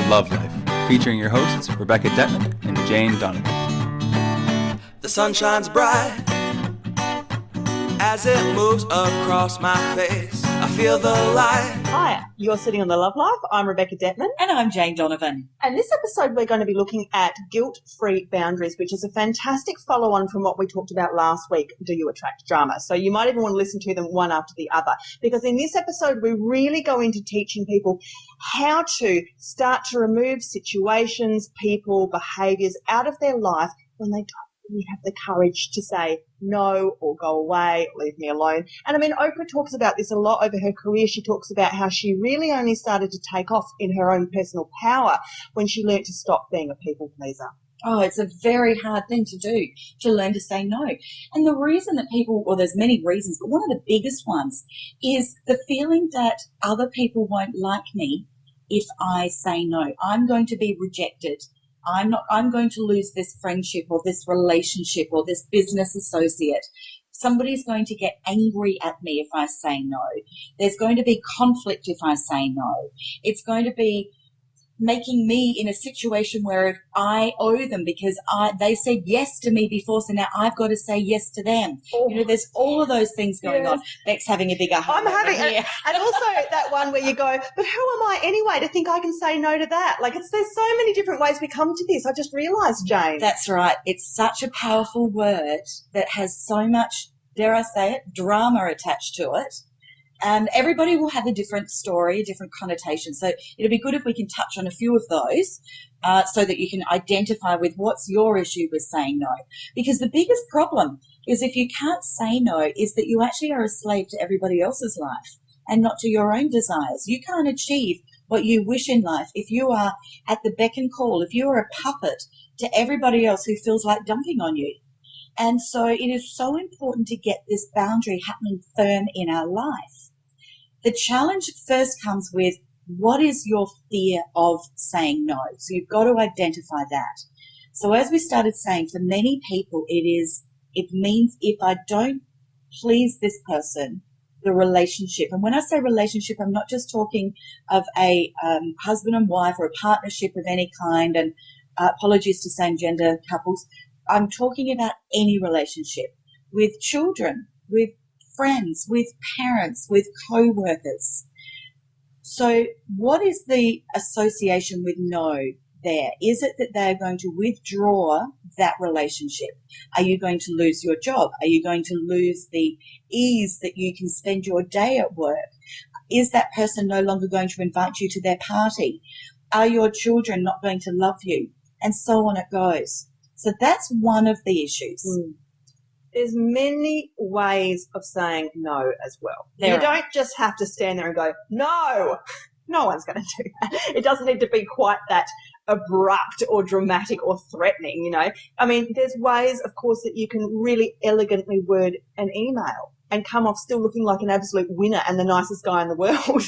Love Life, featuring your hosts Rebecca Detman and Jane Donovan. The sun shines bright as it moves across my face. I feel the light. Hi, you're sitting on The Love Life. I'm Rebecca Detman. And I'm Jane Donovan. And this episode we're going to be looking at guilt-free boundaries, which is a fantastic follow-on from what we talked about last week, Do You Attract Drama? So you might even want to listen to them one after the other, because in this episode we really go into teaching people how to start to remove situations, people, behaviours out of their life when they don't really have the courage to say no or go away, or leave me alone. And I mean, Oprah talks about this a lot over her career. She talks about how she really only started to take off in her own personal power when she learned to stop being a people pleaser. Oh, it's a very hard thing to do, to learn to say no. And the reason that people, well, there's many reasons, but one of the biggest ones is the feeling that other people won't like me if I say no. I'm going to be rejected. I'm going to lose this friendship or this relationship or this business associate. Somebody's going to get angry at me if I say no. There's going to be conflict if I say no. It's going to be making me in a situation where if I owe them because they said yes to me before, so now I've got to say yes to them. Oh. You know, there's all of those things going on. Beck's having a bigger heart. I'm having it. And also that one where you go, but who am I anyway to think I can say no to that? Like, there's so many different ways we come to this. I just realised, Jane. That's right. It's such a powerful word that has so much, dare I say it, drama attached to it. And everybody will have a different story, a different connotation. So it'll be good if we can touch on a few of those so that you can identify with what's your issue with saying no. Because the biggest problem is if you can't say no is that you actually are a slave to everybody else's life and not to your own desires. You can't achieve what you wish in life if you are at the beck and call, if you are a puppet to everybody else who feels like dumping on you. And so it is so important to get this boundary happening firm in our life. The challenge first comes with what is your fear of saying no? So you've got to identify that. So as we started saying, for many people, it means if I don't please this person, the relationship. And when I say relationship, I'm not just talking of a husband and wife or a partnership of any kind, and apologies to same-gender couples. I'm talking about any relationship with children, with friends, with parents, with co-workers. So what is the association with no there? Is it that they're going to withdraw that relationship? Are you going to lose your job? Are you going to lose the ease that you can spend your day at work? Is that person no longer going to invite you to their party? Are your children not going to love you? And so on it goes. So that's one of the issues. There's many ways of saying no as well. You don't just have to stand there and go, no. No one's going to do that. It doesn't need to be quite that abrupt or dramatic or threatening, you know. I mean, there's ways, of course, that you can really elegantly word an email and come off still looking like an absolute winner and the nicest guy in the world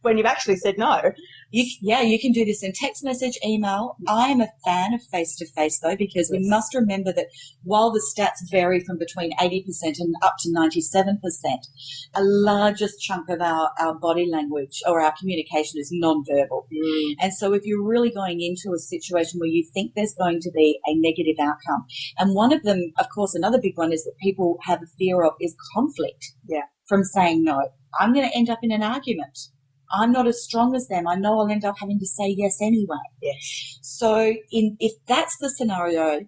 when you've actually said no. You can do this in text message, email. I am a fan of face-to-face, though, because we must remember that while the stats vary from between 80% and up to 97%, a largest chunk of our body language or our communication is non-verbal. And so if you're really going into a situation where you think there's going to be a negative outcome, and one of them, of course, another big one is that people have a fear of is conflict from saying no. I'm going to end up in an argument. I'm not as strong as them. I know I'll end up having to say yes anyway. Yes. So if that's the scenario,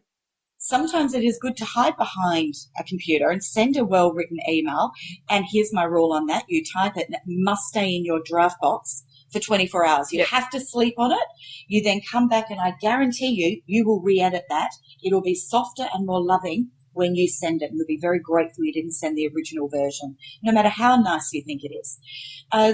sometimes it is good to hide behind a computer and send a well-written email. And here's my rule on that. You type it and it must stay in your draft box for 24 hours. You have to sleep on it. You then come back and I guarantee you will re-edit that. It'll be softer and more loving when you send it. And you'll be very grateful you didn't send the original version, no matter how nice you think it is.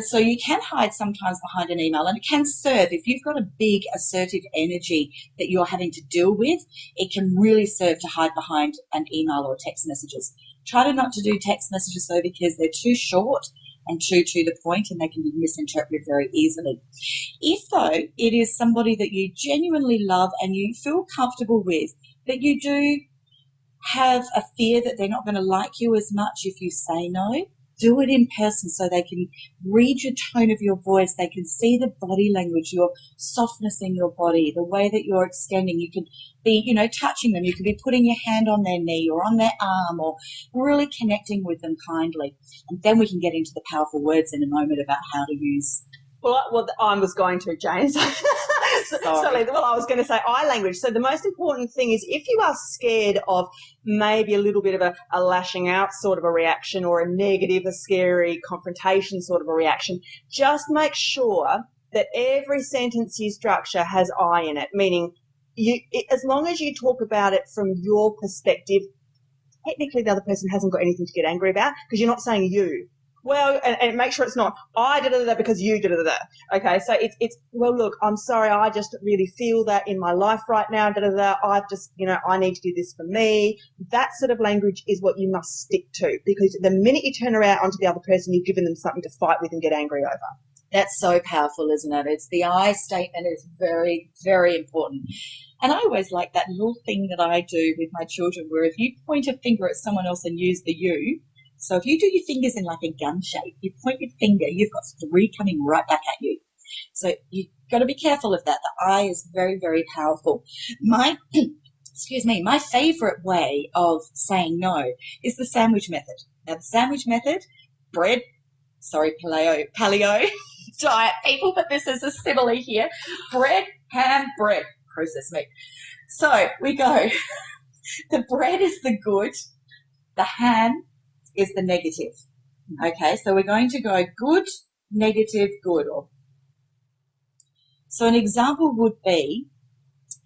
So you can hide sometimes behind an email, and it can serve. If you've got a big assertive energy that you're having to deal with, it can really serve to hide behind an email or text messages. Try not to do text messages, though, because they're too short and too to the point, and they can be misinterpreted very easily. If, though, it is somebody that you genuinely love and you feel comfortable with, but you do have a fear that they're not going to like you as much if you say no, do it in person so they can read your tone of your voice. They can see the body language, your softness in your body, the way that you're extending. You can be, touching them. You can be putting your hand on their knee or on their arm or really connecting with them kindly. And then we can get into the powerful words in a moment about how to use. Well, I was going to, Jane. Sorry. Well, I was going to say eye language. So the most important thing is if you are scared of maybe a little bit of a lashing out sort of a reaction or a negative, a scary confrontation sort of a reaction, just make sure that every sentence you structure has I in it, meaning as long as you talk about it from your perspective, technically the other person hasn't got anything to get angry about because you're not saying you. Well, and make sure it's not, I da-da-da-da because you da-da-da-da. Okay, so it's well, look, I'm sorry, I just really feel that in my life right now, da-da-da, I've just, I need to do this for me. That sort of language is what you must stick to because the minute you turn around onto the other person, you've given them something to fight with and get angry over. That's so powerful, isn't it? It's the I statement is very, very important. And I always like that little thing that I do with my children where if you point a finger at someone else and use the you, so if you do your fingers in like a gun shape, you point your finger, you've got 3 coming right back at you. So you've got to be careful of that. The I is very, very powerful. My favorite way of saying no is the sandwich method. Now, the sandwich method, bread, paleo diet people, but this is a simile here. Bread, ham, bread, processed meat. So we go, the bread is the good, the ham is the negative. Okay, so we're going to go good, negative, good. So an example would be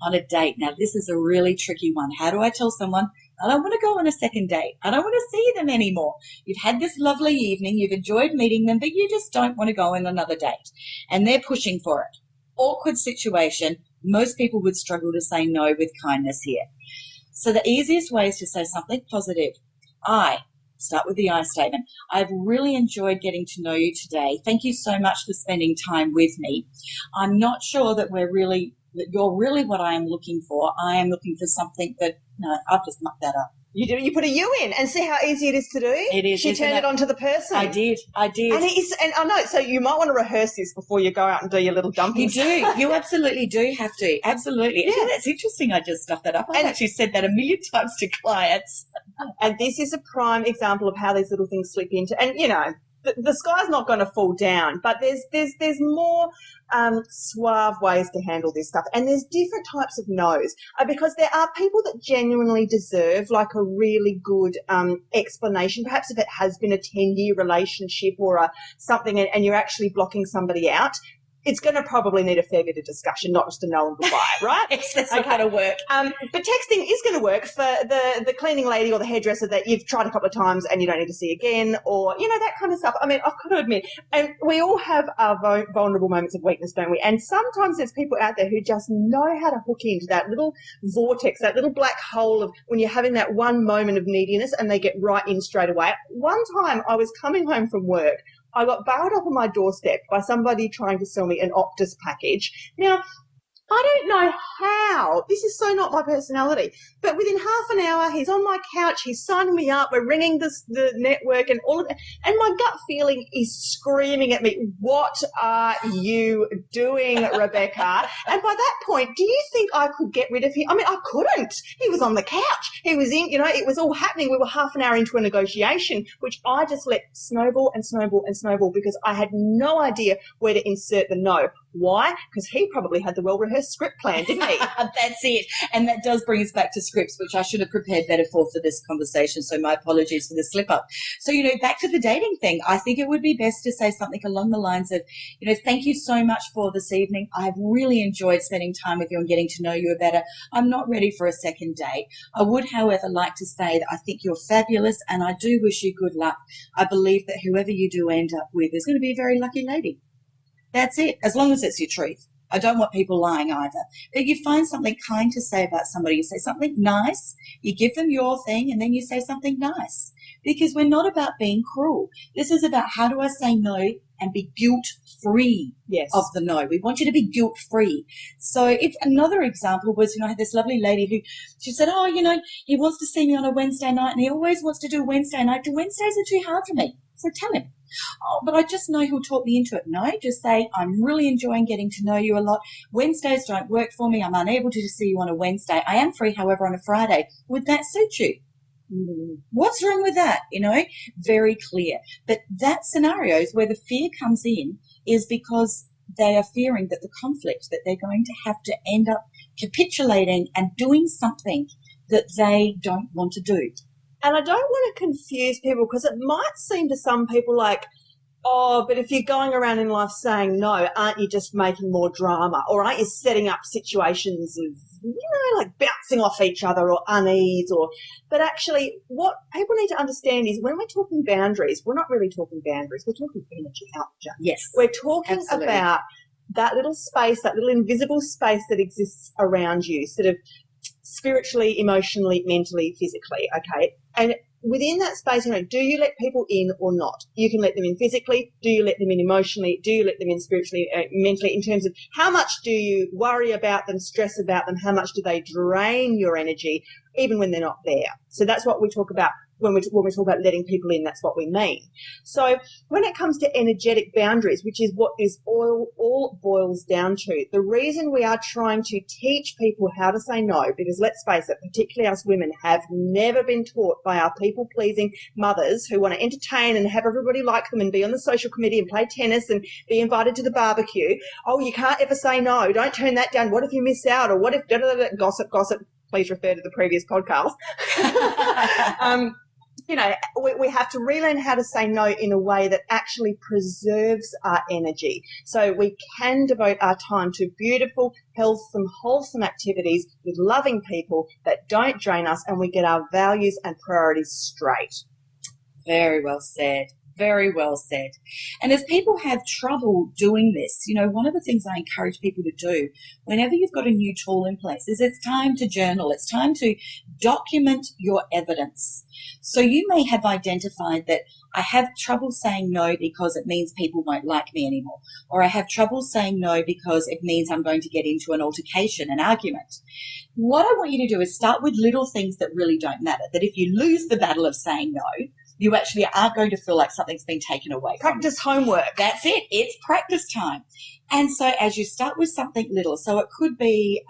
on a date. Now, this is a really tricky one. How do I tell someone, I don't want to go on a second date. I don't want to see them anymore. You've had this lovely evening. You've enjoyed meeting them, but you just don't want to go on another date. And they're pushing for it. Awkward situation. Most people would struggle to say no with kindness here. So the easiest way is to say something positive. Start with the I statement. I've really enjoyed getting to know you today. Thank you so much for spending time with me. I'm not sure that you're really what I am looking for. I am looking for something that, no, I've just mucked that up. You put a you in and see how easy it is to do. It is. She turned it onto the person. I did. And I know, so you might want to rehearse this before you go out and do your little dumping. You do. You absolutely do have to. Absolutely. Yeah. That's interesting. I just stuffed that up. I've actually said that a million times to clients. And this is a prime example of how these little things slip into. And, the sky's not going to fall down, but there's more suave ways to handle this stuff. And there's different types of no's because there are people that genuinely deserve like a really good explanation. Perhaps if it has been a 10-year relationship or something and you're actually blocking somebody out, it's going to probably need a fair bit of discussion, not just a no and goodbye, right? Yes, that's not going to work. But texting is going to work for the cleaning lady or the hairdresser that you've tried a couple of times and you don't need to see again or, that kind of stuff. I mean, I've got to admit, and we all have our vulnerable moments of weakness, don't we? And sometimes there's people out there who just know how to hook into that little vortex, that little black hole of when you're having that one moment of neediness and they get right in straight away. One time I was coming home from work. I got barred up on my doorstep by somebody trying to sell me an Optus package. Now, I don't know how. This is so not my personality. But within half an hour, he's on my couch. He's signing me up. We're ringing the network and all of that. And my gut feeling is screaming at me, what are you doing, Rebecca? And by that point, do you think I could get rid of him? I mean, I couldn't. He was on the couch. He was in, it was all happening. We were half an hour into a negotiation, which I just let snowball and snowball and snowball because I had no idea where to insert the no. Why? Because he probably had the well-rehearsed script plan, didn't he? That's it. And that does bring us back to scripts, which I should have prepared better for this conversation. So my apologies for the slip up. So, back to the dating thing, I think it would be best to say something along the lines of, thank you so much for this evening. I've really enjoyed spending time with you and getting to know you better. I'm not ready for a second date. I would, however, like to say that I think you're fabulous and I do wish you good luck. I believe that whoever you do end up with is going to be a very lucky lady. That's it, as long as it's your truth. I don't want people lying either. But you find something kind to say about somebody. You say something nice, you give them your thing, and then you say something nice. because we're not about being cruel. This is about how do I say no and be guilt-free of the no. We want you to be guilt-free. So if another example was, I had this lovely lady who, she said, he wants to see me on a Wednesday night and he always wants to do Wednesday night. Wednesdays are too hard for me. So tell him. Oh, but I just know he'll talk me into it. No, just say, I'm really enjoying getting to know you a lot. Wednesdays don't work for me. I'm unable to see you on a Wednesday. I am free, however, on a Friday. Would that suit you? What's wrong with that? Very clear. But that scenario is where the fear comes in, is because they are fearing that the conflict, that they're going to have to end up capitulating and doing something that they don't want to do. And I don't want to confuse people, because it might seem to some people like, oh, but if you're going around in life saying no, aren't you just making more drama? Or aren't you setting up situations of, like bouncing off each other or unease? But actually what people need to understand is when we're talking boundaries, we're not really talking boundaries. We're talking energy output. Yes. We're talking about that little space, that little invisible space that exists around you, sort of spiritually, emotionally, mentally, physically, okay? And within that space, do you let people in or not? You can let them in physically. Do you let them in emotionally? Do you let them in spiritually, mentally, in terms of how much do you worry about them, stress about them? How much do they drain your energy, even when they're not there? So that's what we talk about when we talk about letting people in. That's what we mean. So when it comes to energetic boundaries, which is what this all boils down to, the reason we are trying to teach people how to say no, because let's face it, particularly us women have never been taught by our people-pleasing mothers who want to entertain and have everybody like them and be on the social committee and play tennis and be invited to the barbecue. Oh, you can't ever say no. Don't turn that down. What if you miss out? Or what if gossip? Please refer to the previous podcast. We have to relearn how to say no in a way that actually preserves our energy, so we can devote our time to beautiful, wholesome activities with loving people that don't drain us, and we get our values and priorities straight. Very well said. Very well said. And as people have trouble doing this, one of the things I encourage people to do whenever you've got a new tool in place is it's time to journal. It's time to document your evidence. So you may have identified that I have trouble saying no because it means people won't like me anymore, or I have trouble saying no because it means I'm going to get into an altercation, an argument. What I want you to do is start with little things that really don't matter, that if you lose the battle of saying no, you actually aren't going to feel like something's been taken away from you. Practice homework. That's it. It's practice time. And so as you start with something little, so it could be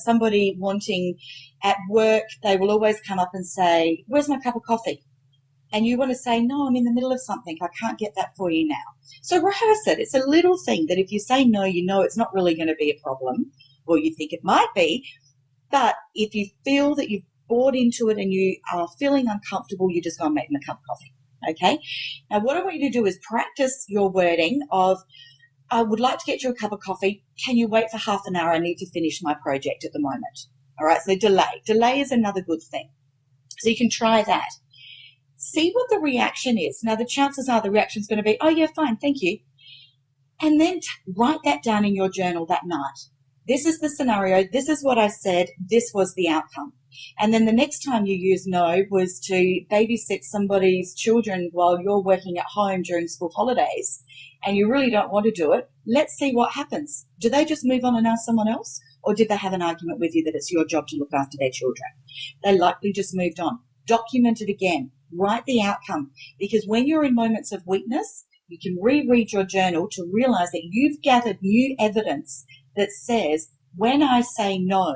somebody wanting at work, they will always come up and say, where's my cup of coffee? And you want to say, no, I'm in the middle of something. I can't get that for you now. So rehearse it. It's a little thing that if you say no, it's not really going to be a problem, or you think it might be. But if you feel that you've bought into it and you are feeling uncomfortable, you just go and make them a cup of coffee. Okay? Now, what I want you to do is practice your wording of, I would like to get you a cup of coffee. Can you wait for half an hour? I need to finish my project at the moment. All right, so delay. Delay is another good thing. So you can try that. See what the reaction is. Now, the chances are the reaction is going to be, oh, yeah, fine, thank you. And then write that down in your journal that night. This is the scenario. This is what I said. This was the outcome. And then the next time you use no was to babysit somebody's children while you're working at home during school holidays, and you really don't want to do it. Let's see what happens. Do they just move on and ask someone else? Or did they have an argument with you that it's your job to look after their children? They likely just moved on. Document it again. Write the outcome. Because when you're in moments of weakness, you can reread your journal to realize that you've gathered new evidence that says, when I say no,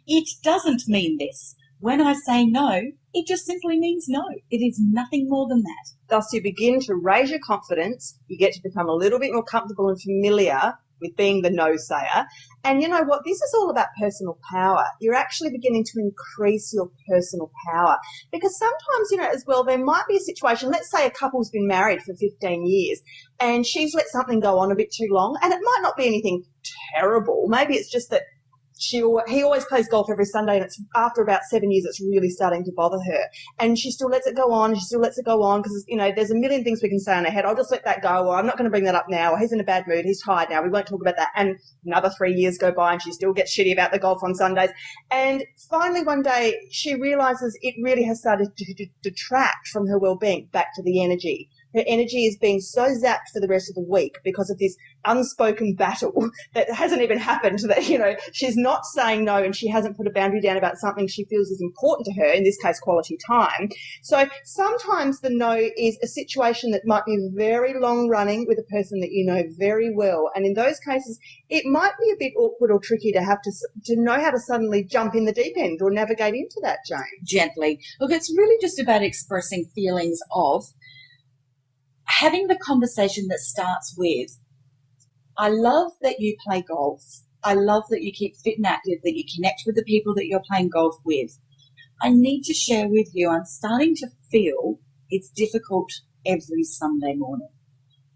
it doesn't mean this. When I say no, it just simply means no. It is nothing more than that. Thus, you begin to raise your confidence. You get to become a little bit more comfortable and familiar with being the no-sayer. And you know what? This is all about personal power. You're actually beginning to increase your personal power. Because sometimes, as well, there might be a situation, let's say a couple's been married for 15 years and she's let something go on a bit too long, and it might not be anything terrible. Maybe it's just that he always plays golf every Sunday, and it's after about 7 years, it's really starting to bother her. And she still lets it go on. She still lets it go on because, there's a million things we can say in her head. I'll just let that go, or I'm not going to bring that up now, or he's in a bad mood. He's tired now. We won't talk about that. And another 3 years go by and she still gets shitty about the golf on Sundays. And finally one day she realises it really has started to detract from her well-being, back to the energy. Her energy is being so zapped for the rest of the week because of this unspoken battle that hasn't even happened, that, she's not saying no and she hasn't put a boundary down about something she feels is important to her, in this case, quality time. So sometimes the no is a situation that might be very long running with a person that you know very well. And in those cases, it might be a bit awkward or tricky to have to know how to suddenly jump in the deep end or navigate into that, Jane. Gently. Look, it's really just about expressing feelings of having the conversation that starts with, I love that you play golf. I love that you keep fit and active, that you connect with the people that you're playing golf with. I need to share with you, I'm starting to feel it's difficult every Sunday morning.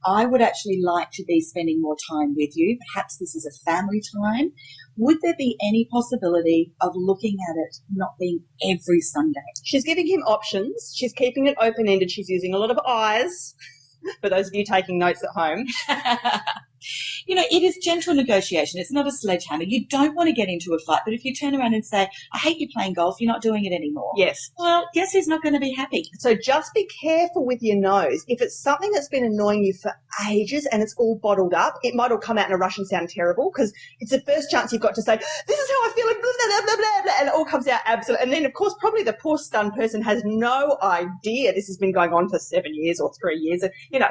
I would actually like to be spending more time with you. Perhaps this is a family time. Would there be any possibility of looking at it not being every Sunday? She's giving him options. She's keeping it open-ended. She's using a lot of eyes. For those of you taking notes at home. It is gentle negotiation. It's not a sledgehammer. You don't want to get into a fight, but if you turn around and say, I hate you playing golf, you're not doing it anymore. Yes. Well, guess who's not going to be happy? So just be careful with your no's. If it's something that's been annoying you for ages and it's all bottled up, it might all come out in a rush and sound terrible because it's the first chance you've got to say, this is how I feel, and blah, blah, blah, blah, blah, and it all comes out absolutely. And then, of course, probably the poor stunned person has no idea this has been going on for 7 years or 3 years.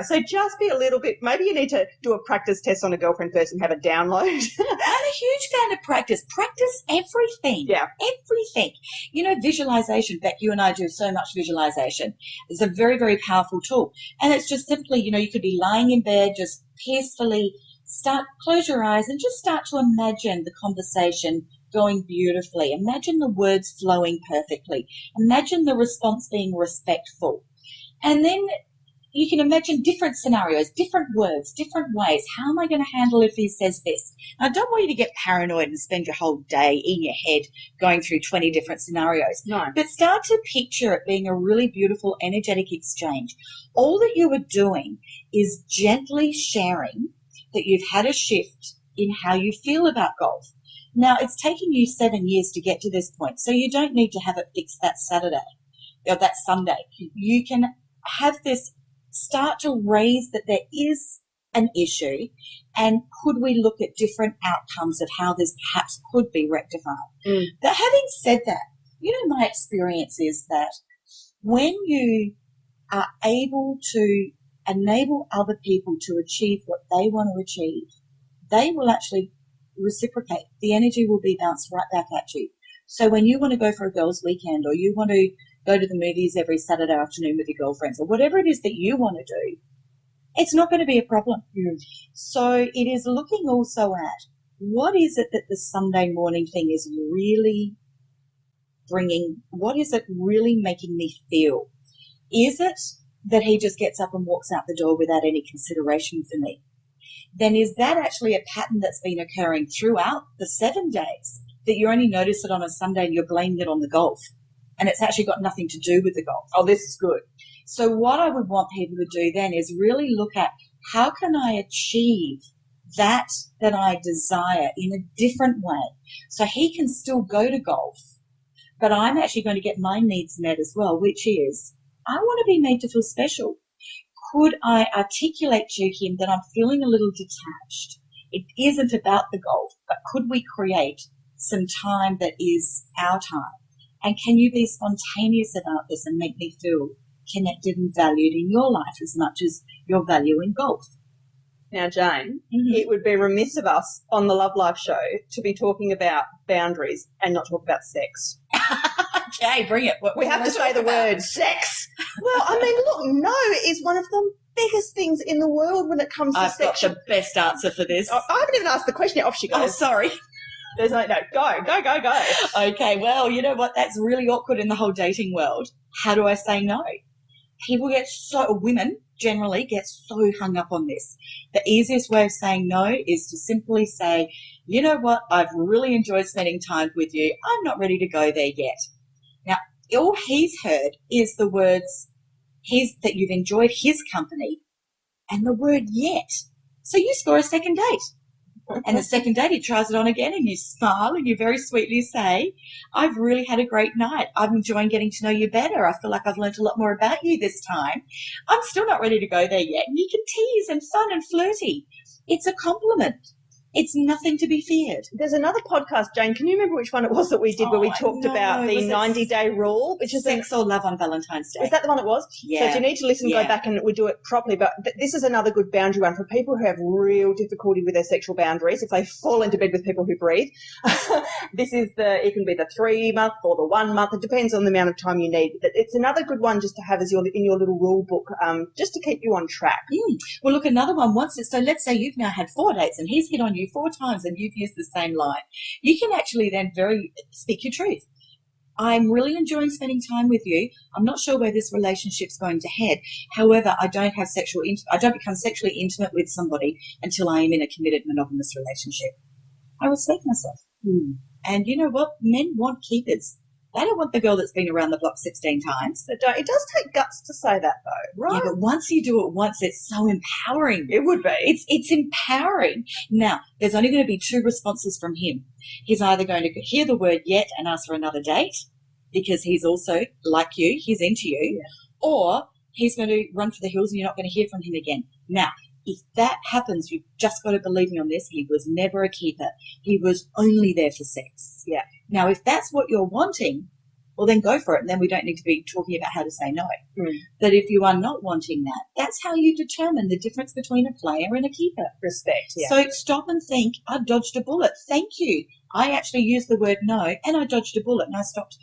So just be a little bit, maybe you need to do a practice test on a girlfriend first and have a download. I'm a huge fan of practice. Practice everything. Yeah. Everything. Visualization. Beck, you and I do so much visualization. It's a very, very powerful tool. And it's just simply, you could be lying in bed, just peacefully close your eyes and just start to imagine the conversation going beautifully. Imagine the words flowing perfectly. Imagine the response being respectful. And then you can imagine different scenarios, different words, different ways. How am I going to handle if he says this? I don't want you to get paranoid and spend your whole day in your head going through 20 different scenarios. No. But start to picture it being a really beautiful, energetic exchange. All that you are doing is gently sharing that you've had a shift in how you feel about golf. Now, it's taken you 7 years to get to this point, so you don't need to have it fixed that Saturday or that Sunday. You can have this start to raise that there is an issue and could we look at different outcomes of how this perhaps could be rectified. But having said that, my experience is that when you are able to enable other people to achieve what they want to achieve, they will actually reciprocate. The energy will be bounced right back at you. So when you want to go for a girls' weekend or you want to go to the movies every Saturday afternoon with your girlfriends or whatever it is that you want to do, it's not going to be a problem. So it is looking also at what is it that the Sunday morning thing is really bringing, what is it really making me feel? Is it that he just gets up and walks out the door without any consideration for me? Then is that actually a pattern that's been occurring throughout the 7 days that you only notice it on a Sunday and you're blaming it on the golf? And it's actually got nothing to do with the golf. Oh, this is good. So what I would want people to do then is really look at how can I achieve that I desire in a different way so he can still go to golf, but I'm actually going to get my needs met as well, which is I want to be made to feel special. Could I articulate to him that I'm feeling a little detached? It isn't about the golf, but could we create some time that is our time? And can you be spontaneous about this and make me feel connected and valued in your life as much as you're valuing golf? Now, Jane, it would be remiss of us on the Love Life show to be talking about boundaries and not talk about sex. Okay, bring it. We have to say the word sex. Well, I mean, look, no is one of the biggest things in the world when it comes to sex. I've got the best answer for this. I haven't even asked the question yet. Off she goes. Oh, sorry. There's no, go. Okay, well, you know what? That's really awkward in the whole dating world. How do I say no? People get women generally get so hung up on this. The easiest way of saying no is to simply say, you know what, I've really enjoyed spending time with you. I'm not ready to go there yet. Now, all he's heard is the words that you've enjoyed his company and the word yet. So you score a second date. And the second date, he tries it on again and you smile and you very sweetly say, I've really had a great night. I'm enjoying getting to know you better. I feel like I've learned a lot more about you this time. I'm still not ready to go there yet. And you can tease and fun and flirty. It's a compliment. It's nothing to be feared. There's another podcast, Jane. Can you remember which one it was that we did where we talked about the 90-day rule? Which is Sex or Love on Valentine's Day. Is that the one it was? Yeah. So if you need to listen, go back and we do it properly. But this is another good boundary one for people who have real difficulty with their sexual boundaries. If they fall into bed with people who breathe, it can be the 3 month or the 1 month. It depends on the amount of time you need. It's another good one just to have as in your little rule book, just to keep you on track. Well, look, another one so let's say you've now had 4 dates and he's hit on you 4 times and you've used the same line. You can actually then speak your truth. I'm really enjoying spending time with you. I'm not sure where this relationship's going to head. However, I don't become sexually intimate with somebody until I am in a committed monogamous relationship. I respect myself. And you know what? Men want keepers. They don't want the girl that's been around the block 16 times. It does take guts to say that, though, right? Yeah, but once you do it once, it's so empowering. It would be. It's empowering. Now, there's only going to be 2 responses from him. He's either going to hear the word yet and ask for another date because he's also, like you, he's into you, or he's going to run for the hills and you're not going to hear from him again. Now, if that happens, you've just got to believe me on this. He was never a keeper. He was only there for sex. Yeah. Now, if that's what you're wanting, well, then go for it. And then we don't need to be talking about how to say no. But if you are not wanting that, that's how you determine the difference between a player and a keeper. Respect, yeah. So stop and think, I dodged a bullet. Thank you. I actually used the word no and I dodged a bullet and I stopped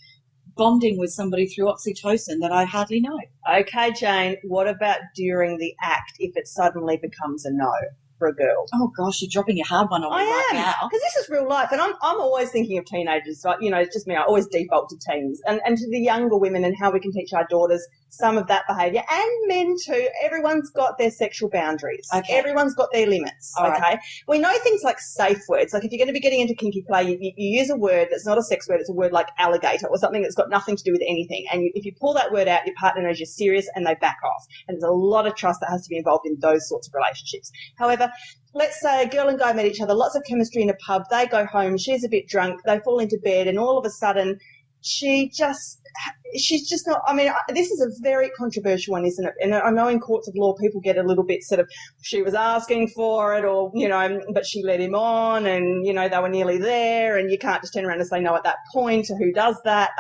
bonding with somebody through oxytocin that I hardly know. Okay, Jane, what about during the act if it suddenly becomes a no for a girl? Oh, gosh, you're dropping a hard one on me right now. Because this is real life, and I'm always thinking of teenagers. Like, it's just me. I always default to teens and to the younger women and how we can teach our daughters some of that behaviour, and men too. Everyone's got their sexual boundaries. Okay. Everyone's got their limits. All okay. Right. We know things like safe words. Like if you're going to be getting into kinky play, you use a word that's not a sex word. It's a word like alligator or something that's got nothing to do with anything. And if you pull that word out, your partner knows you're serious and they back off. And there's a lot of trust that has to be involved in those sorts of relationships. However, let's say a girl and guy met each other, lots of chemistry in a pub, they go home, she's a bit drunk, they fall into bed, and all of a sudden she's just not, this is a very controversial one, isn't it? And I know in courts of law people get a little bit sort of, she was asking for it or, but she led him on and, they were nearly there and you can't just turn around and say no at that point. Who does that?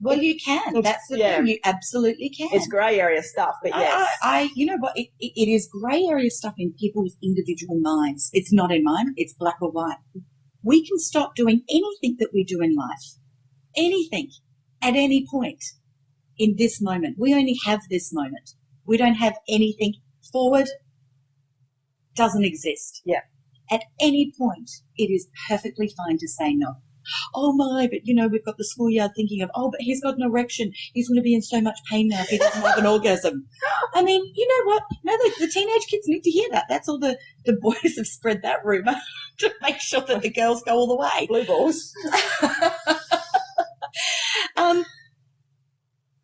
Well, you can. That's the thing. You absolutely can. It's grey area stuff, but yes. You know what? It is grey area stuff in people's individual minds. It's not in mine. It's black or white. We can stop doing anything that we do in life. Anything. At any point. In this moment. We only have this moment. We don't have anything forward. Doesn't exist. Yeah. At any point, it is perfectly fine to say no. Oh my, but we've got the schoolyard thinking of, but he's got an erection. He's going to be in so much pain now if he doesn't have an orgasm. I mean, you know what? No, the teenage kids need to hear that. That's all the boys have spread that rumour to make sure that the girls go all the way. Blue balls.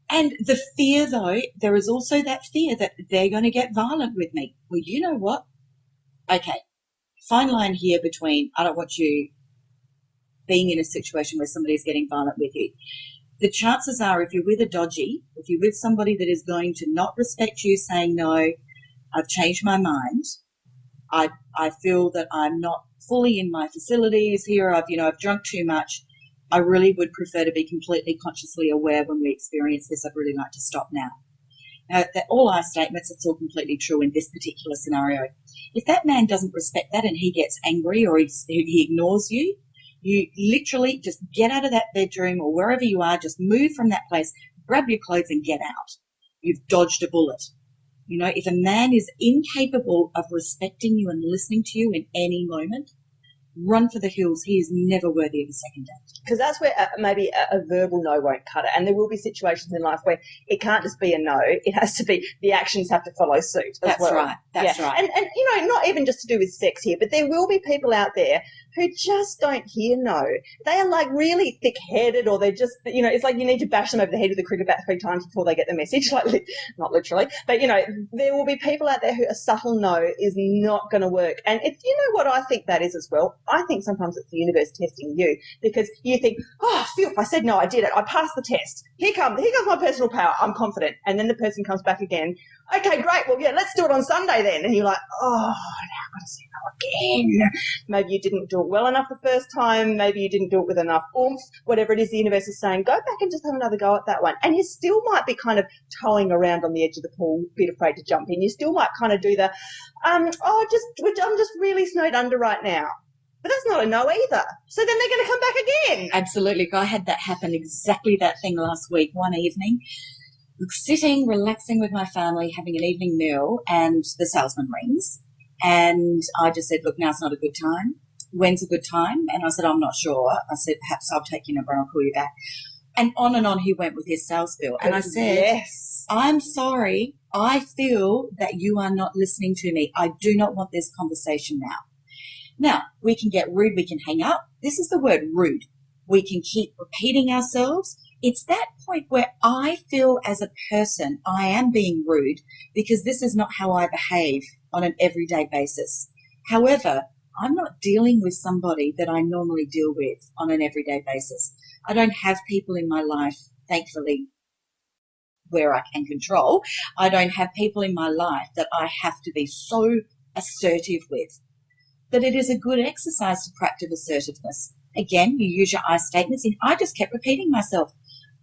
And the fear, though, there is also that fear that they're going to get violent with me. Well, you know what? Okay, fine line here between I don't want you being in a situation where somebody's getting violent with you. The chances are if you're with a dodgy, if you're with somebody that is going to not respect you saying, no, I've changed my mind, I feel that I'm not fully in my facilities here, I've drunk too much, I really would prefer to be completely consciously aware when we experience this. I'd really like to stop now. Now, all our statements, it's all completely true in this particular scenario. If that man doesn't respect that and he gets angry or he ignores you, you literally just get out of that bedroom or wherever you are, just move from that place, grab your clothes and get out. You've dodged a bullet. If a man is incapable of respecting you and listening to you in any moment, run for the hills. He is never worthy of a second date. Because that's where maybe a verbal no won't cut it. And there will be situations in life where it can't just be a no. It has to be, the actions have to follow suit as That's well. right. That's right. And, you know, not even just to do with sex here, but there will be people out there who just don't hear no. They are like really thick-headed, or they're just, you know, it's like you need to bash them over the head with a cricket bat 3 times before they get the message. Like, not literally, but, you know, there will be people out there who a subtle no is not going to work. And if you know what I think that is as well, I think sometimes it's the universe testing you, because you think, oh, phew, I said no, I did it. I passed the test. Here comes my personal power. I'm confident. And then the person comes back again. Okay, great. Well, yeah, let's do it on Sunday then. And you're like, oh, now I've got to say no again. Maybe you didn't do it well enough the first time. Maybe you didn't do it with enough oomph. Whatever it is the universe is saying, go back and just have another go at that one. And you still might be kind of toeing around on the edge of the pool, a bit afraid to jump in. You still might kind of do the, I'm just really snowed under right now. But that's not a no either. So then they're going to come back again. Absolutely. I had that happen, exactly that thing last week, one evening. Sitting, relaxing with my family, having an evening meal, and the salesman rings. And I just said, look, now's not a good time. When's a good time? And I said, I'm not sure. I said, perhaps I'll take your number and I'll call you back. And on he went with his sales bill. And I said, yes, I'm sorry. I feel that you are not listening to me. I do not want this conversation now. Now, we can get rude. We can hang up. This is the word rude. We can keep repeating ourselves. It's that point where I feel as a person I am being rude because this is not how I behave on an everyday basis. However, I'm not dealing with somebody that I normally deal with on an everyday basis. I don't have people in my life, thankfully, where I can control. I don't have people in my life that I have to be so assertive with. But it is a good exercise to practice assertiveness. Again, you use your I statements, and I just kept repeating myself.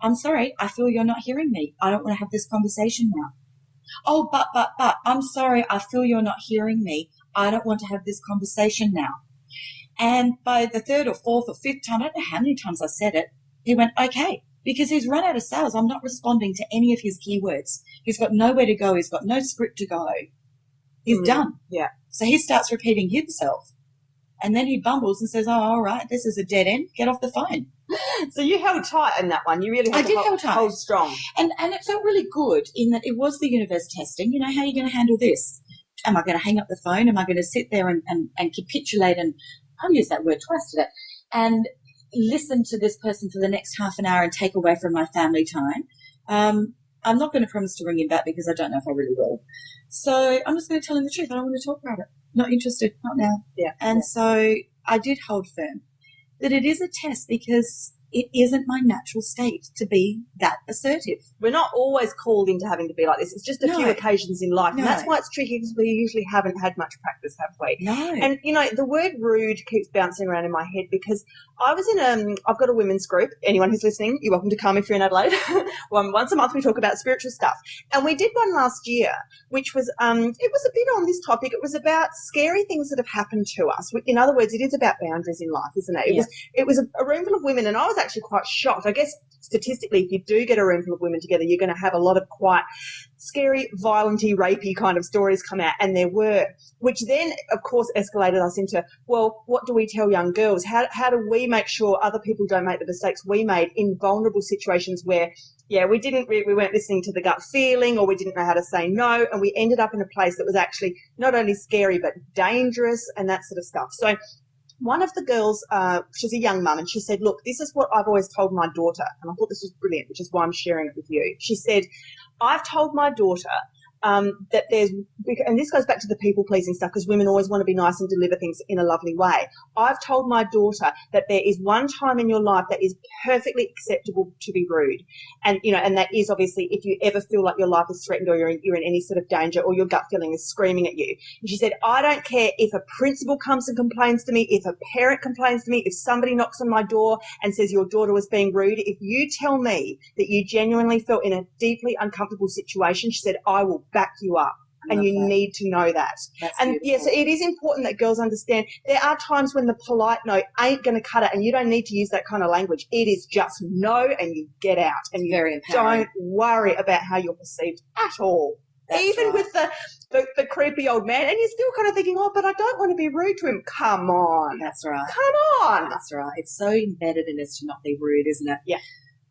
I'm sorry, I feel you're not hearing me. I don't want to have this conversation now. Oh, but, I'm sorry, I feel you're not hearing me. I don't want to have this conversation now. And by the 3rd or 4th or 5th time, I don't know how many times I said it, he went, okay, because he's run out of sales. I'm not responding to any of his keywords. He's got nowhere to go. He's got no script to go. He's done. Yeah. So he starts repeating himself. And then he bumbles and says, oh, all right, this is a dead end. Get off the phone. So you held tight in that one. You really had to hold strong. And it felt really good in that it was the universe testing. You know, how are you going to handle this? Am I going to hang up the phone? Am I going to sit there and capitulate? And I'll use that word twice today. And listen to this person for the next half an hour and take away from my family time. I'm not going to promise to ring him back because I don't know if I really will. So I'm just going to tell him the truth. I don't want to talk about it. Not interested. Not now. Yeah. And so I did hold firm that it is a test because it isn't my natural state to be that assertive. We're not always called into having to be like this. It's just a few occasions in life. And that's why it's tricky, because we usually haven't had much practice, have we? No. And, you know, the word rude keeps bouncing around in my head because I was in I've got a women's group. Anyone who's listening, you're welcome to come if you're in Adelaide. Once a month we talk about spiritual stuff. And we did one last year, which was, it was a bit on this topic. It was about scary things that have happened to us. In other words, it is about boundaries in life, isn't it? It was a room full of women, and I was actually quite shocked. I guess statistically, if you do get a room full of women together, you're going to have a lot of quite scary, violent-y, rapey kind of stories come out, and there were, which then, of course, escalated us into, well, what do we tell young girls? How do we make sure other people don't make the mistakes we made in vulnerable situations where, yeah, we weren't listening to the gut feeling, or we didn't know how to say no, and we ended up in a place that was actually not only scary but dangerous and that sort of stuff. So one of the girls, she's a young mum, and she said, look, this is what I've always told my daughter. And I thought this was brilliant, which is why I'm sharing it with you. She said, I've told my daughter that there's, and this goes back to the people-pleasing stuff, because women always want to be nice and deliver things in a lovely way. I've told my daughter that there is one time in your life that is perfectly acceptable to be rude. And, you know, and that is obviously if you ever feel like your life is threatened, or you're in any sort of danger, or your gut feeling is screaming at you. And she said, I don't care if a principal comes and complains to me, if a parent complains to me, if somebody knocks on my door and says your daughter was being rude, if you tell me that you genuinely felt in a deeply uncomfortable situation, she said, I will back you up. And you need to know that. That's and beautiful. yes, it is important that girls understand there are times when the polite no ain't going to cut it, and you don't need to use that kind of language. It is just no, and you get out, and you Very empowering. don't worry about how you're perceived at all. That's even right. with the creepy old man, and you're still kind of thinking, oh, but I don't want to be rude to him. Come on. That's right. Come on. That's right. It's so embedded in us to not be rude, isn't it? Yeah.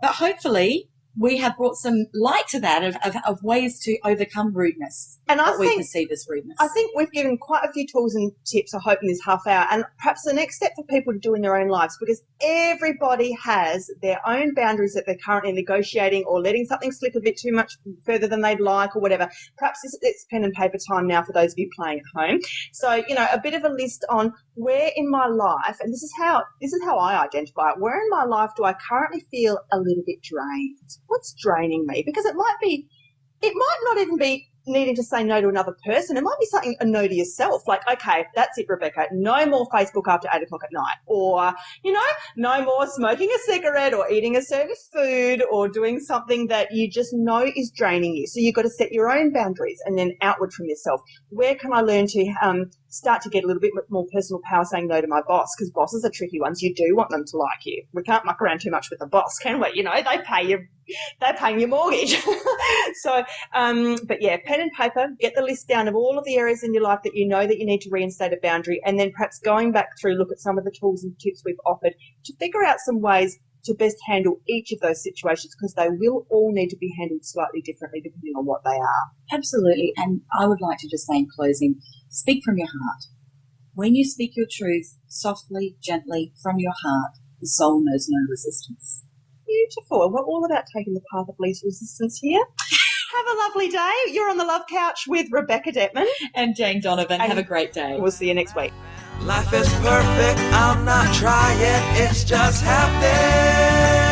But hopefully we have brought some light to that of ways to overcome rudeness. And I what we think perceive as rudeness. I think we've given quite a few tools and tips, I hope, in this half hour, and perhaps the next step for people to do in their own lives, because everybody has their own boundaries that they're currently negotiating or letting something slip a bit too much further than they'd like or whatever. Perhaps it's pen and paper time now for those of you playing at home. So, you know, a bit of a list on where in my life, and this is how I identify it, where in my life do I currently feel a little bit drained? What's draining me? Because it might not even be needing to say no to another person. It might be something a no to yourself. Like, okay, that's it, Rebecca. No more Facebook after 8 o'clock at night. Or, you know, no more smoking a cigarette or eating a serve of food or doing something that you just know is draining you. So you've got to set your own boundaries and then outward from yourself. Where can I learn to start to get a little bit more personal power saying no to my boss? Because bosses are tricky ones. You do want them to like you. We can't muck around too much with the boss, can we? You know, they're paying your mortgage. So, but yeah, pen and paper, get the list down of all of the areas in your life that you know that you need to reinstate a boundary, and then perhaps going back through, look at some of the tools and tips we've offered to figure out some ways to best handle each of those situations, because they will all need to be handled slightly differently depending on what they are. Absolutely. And I would like to just say in closing, speak from your heart. When you speak your truth softly, gently, from your heart, the soul knows no resistance. Beautiful. We're all about taking the path of least resistance here. Have a lovely day. You're on the Love Couch with Rebecca Detman. And Jane Donovan, have a great day. We'll see you next week. Life is perfect, I'm not trying, it's just happening.